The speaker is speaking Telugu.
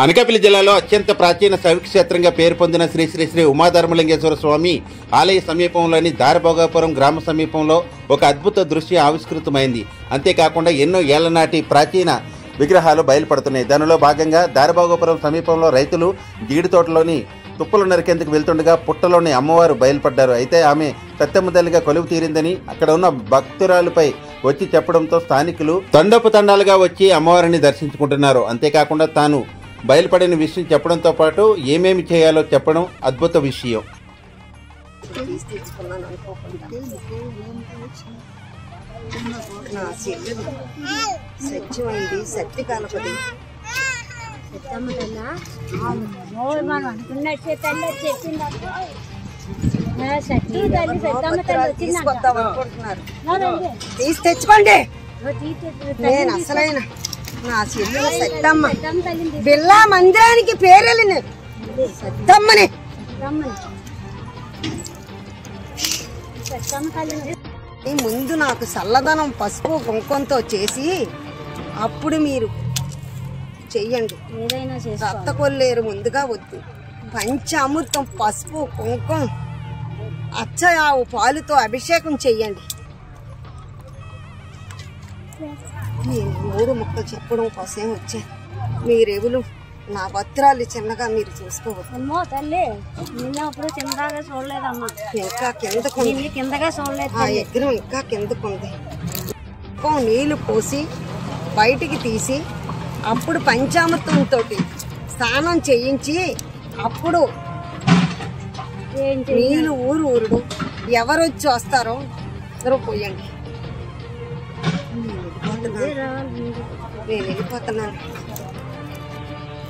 అనకాపల్లి జిల్లాలో అత్యంత ప్రాచీన శైవక్షేత్రంగా పేరు పొందిన శ్రీ శ్రీ శ్రీ ఉమాధర్మలింగేశ్వర స్వామి ఆలయ సమీపంలోని దారభోగాపురం గ్రామ సమీపంలో ఒక అద్భుత దృశ్యం ఆవిష్కృతమైంది. అంతేకాకుండా ఎన్నో ఏళ్ల నాటి ప్రాచీన విగ్రహాలు బయలుపడుతున్నాయి. దానిలో భాగంగా దారభోగాపురం సమీపంలో రైతులు జీడి తోటలోని తుప్పలు నరికేందుకు వెళ్తుండగా పుట్టలోని అమ్మవారు బయలుపడ్డారు. అయితే ఆమె సత్యమ్మ తల్లిగా కొలువు తీరిందని అక్కడ ఉన్న భక్తురాలపై వచ్చి చెప్పడంతో స్థానికులు తండోపతండాలుగా వచ్చి అమ్మవారిని దర్శించుకుంటున్నారు. అంతేకాకుండా తాను బయలుపడిన విషయం చెప్పడంతో పాటు ఏమేమి చేయాలో చెప్పడం అద్భుత విషయం. తీసి తెచ్చుకోండి. నేను అసలైన నా చెల్లి సత్తమ్మ బిల్లా మందిరానికి పేరెళ్ళిన సత్తమ్మని. ముందు నాకు చల్లదనం పసుపు కుంకంతో చేసి అప్పుడు మీరు చెయ్యండి. రక్త కొల్లేరు ముందుగా వద్దు. పంచామృతం పసుపు కుంకం అచ్చయావు పాలుతో అభిషేకం చెయ్యండి. నేను 3 ముక్కలు చెప్పడం కోసం వచ్చాను. మీరెవులు నా భద్రాలు చిన్నగా మీరు చూసుకోవచ్చు. ఇంకా కిందగా చూడలేదు. ఆ యజ్ఞం ఇంకా కిందకుంది. నీళ్లు పోసి బయటికి తీసి అప్పుడు పంచామృతంతో స్నానం చేయించి అప్పుడు నీళ్ళు ఊరుడు ఎవరొచ్చి వస్తారో అందరూ పోయండి. నేను వెళ్ళిపోతున్నాను.